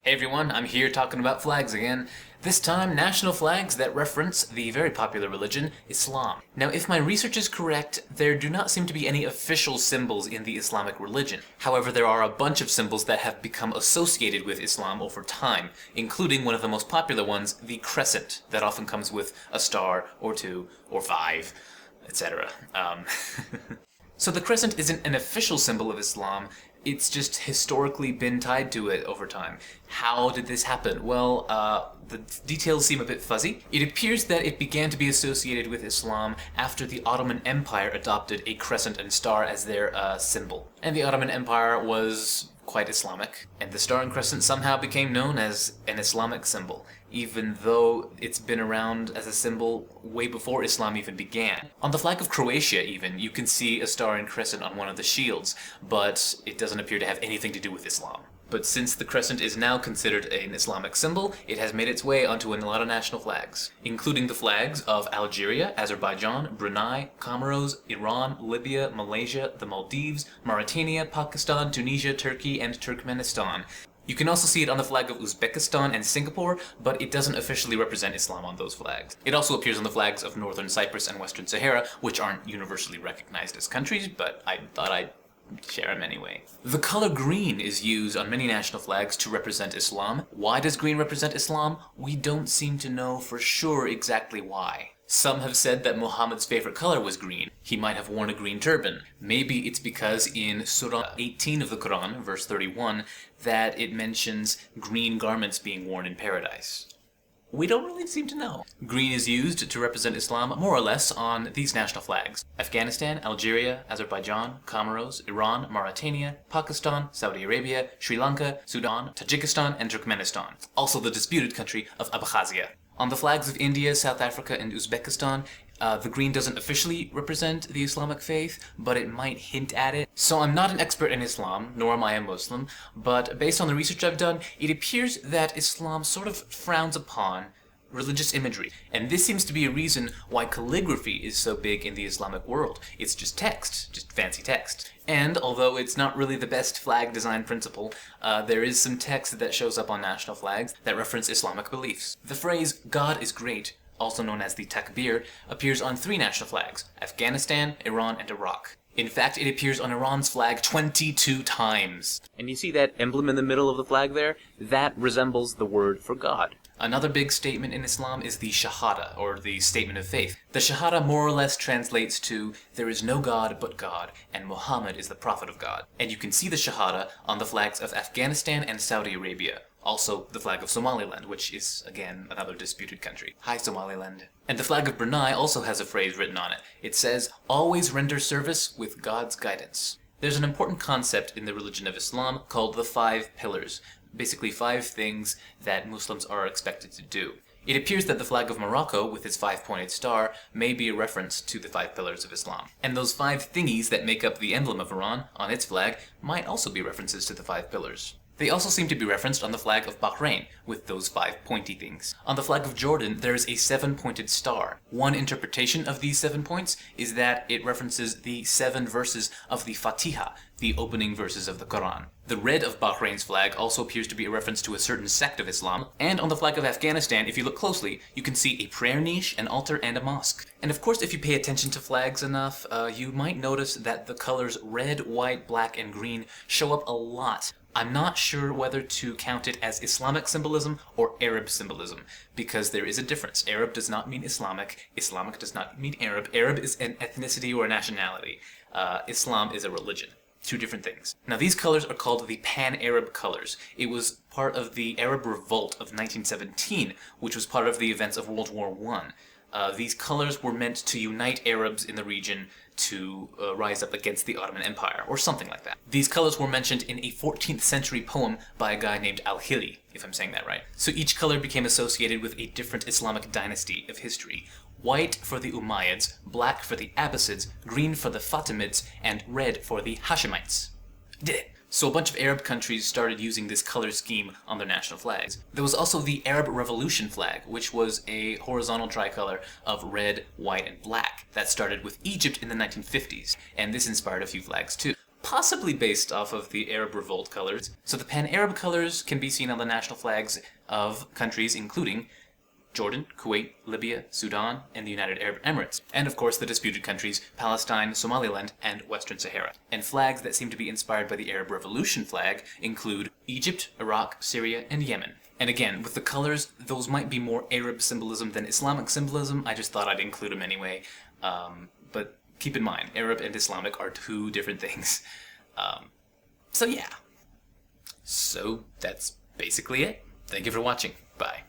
Hey everyone, I'm here talking about flags again. This time, national flags that reference the very popular religion, Islam. Now, if my research is correct, there do not seem to be any official symbols in the Islamic religion. However, there are a bunch of symbols that have become associated with Islam over time, including one of the most popular ones, the Crescent, that often comes with a star, or two, or five, etc. So the crescent isn't an official symbol of Islam, it's just historically been tied to it over time. How did this happen? Well, the details seem a bit fuzzy. It appears that it began to be associated with Islam after the Ottoman Empire adopted a crescent and star as their symbol. And the Ottoman Empire was quite Islamic, and the star and crescent somehow became known as an Islamic symbol, even though it's been around as a symbol way before Islam even began. On the flag of Croatia even, you can see a star and crescent on one of the shields, but it doesn't appear to have anything to do with Islam. But since the crescent is now considered an Islamic symbol, it has made its way onto a lot of national flags, including the flags of Algeria, Azerbaijan, Brunei, Comoros, Iran, Libya, Malaysia, the Maldives, Mauritania, Pakistan, Tunisia, Turkey, and Turkmenistan. You can also see it on the flag of Uzbekistan and Singapore, but it doesn't officially represent Islam on those flags. It also appears on the flags of Northern Cyprus and Western Sahara, which aren't universally recognized as countries, but I thought I'd share them anyway. The color green is used on many national flags to represent Islam. Why does green represent Islam? We don't seem to know for sure exactly why. Some have said that Muhammad's favorite color was green. He might have worn a green turban. Maybe it's because in Surah 18 of the Quran, verse 31, that it mentions green garments being worn in paradise. We don't really seem to know. Green is used to represent Islam more or less on these national flags: Afghanistan, Algeria, Azerbaijan, Comoros, Iran, Mauritania, Pakistan, Saudi Arabia, Sri Lanka, Sudan, Tajikistan, and Turkmenistan. Also the disputed country of Abkhazia. On the flags of India, South Africa, and Uzbekistan, the green doesn't officially represent the Islamic faith, but it might hint at it. So I'm not an expert in Islam, nor am I a Muslim, but based on the research I've done, it appears that Islam sort of frowns upon religious imagery. And this seems to be a reason why calligraphy is so big in the Islamic world. It's just text, just fancy text. And although it's not really the best flag design principle, there is some text that shows up on national flags that reference Islamic beliefs. The phrase, "God is great," also known as the takbir, appears on 3 national flags: Afghanistan, Iran, and Iraq. In fact, it appears on Iran's flag 22 times. And you see that emblem in the middle of the flag there? That resembles the word for God. Another big statement in Islam is the Shahada, or the Statement of Faith. The Shahada more or less translates to, "There is no God but God, and Muhammad is the Prophet of God." And you can see the Shahada on the flags of Afghanistan and Saudi Arabia. Also, the flag of Somaliland, which is, again, another disputed country. Hi, Somaliland. And the flag of Brunei also has a phrase written on it. It says, "Always render service with God's guidance." There's an important concept in the religion of Islam called the 5 pillars. Basically 5 things that Muslims are expected to do. It appears that the flag of Morocco, with its 5-pointed star, may be a reference to the 5 pillars of Islam. And those 5 thingies that make up the emblem of Iran on its flag might also be references to the 5 pillars. They also seem to be referenced on the flag of Bahrain, with those 5 pointy things. On the flag of Jordan, there is a 7-pointed star. One interpretation of these 7 points is that it references the 7 verses of the Fatiha, the opening verses of the Quran. The red of Bahrain's flag also appears to be a reference to a certain sect of Islam. And on the flag of Afghanistan, if you look closely, you can see a prayer niche, an altar, and a mosque. And of course, if you pay attention to flags enough, you might notice that the colors red, white, black, and green show up a lot. I'm not sure whether to count it as Islamic symbolism or Arab symbolism, because there is a difference. Arab does not mean Islamic. Islamic does not mean Arab. Arab is an ethnicity or a nationality. Islam is a religion. 2 different things. Now these colors are called the Pan-Arab colors. It was part of the Arab Revolt of 1917, which was part of the events of World War I. These colors were meant to unite Arabs in the region to rise up against the Ottoman Empire, or something like that. These colors were mentioned in a 14th century poem by a guy named Al-Hili, if I'm saying that right. So each color became associated with a different Islamic dynasty of history. White for the Umayyads, black for the Abbasids, green for the Fatimids, and red for the Hashemites. Did it! So a bunch of Arab countries started using this color scheme on their national flags. There was also the Arab Revolution flag, which was a horizontal tricolor of red, white, and black that started with Egypt in the 1950s, and this inspired a few flags too. possibly based off of the Arab Revolt colors. So the Pan-Arab colors can be seen on the national flags of countries including Jordan, Kuwait, Libya, Sudan, and the United Arab Emirates. And of course the disputed countries Palestine, Somaliland, and Western Sahara. And flags that seem to be inspired by the Arab Revolution flag include Egypt, Iraq, Syria, and Yemen. And again, with the colors, those might be more Arab symbolism than Islamic symbolism. I just thought I'd include them anyway. But keep in mind, Arab and Islamic are two different things. So yeah. So that's basically it. Thank you for watching. Bye.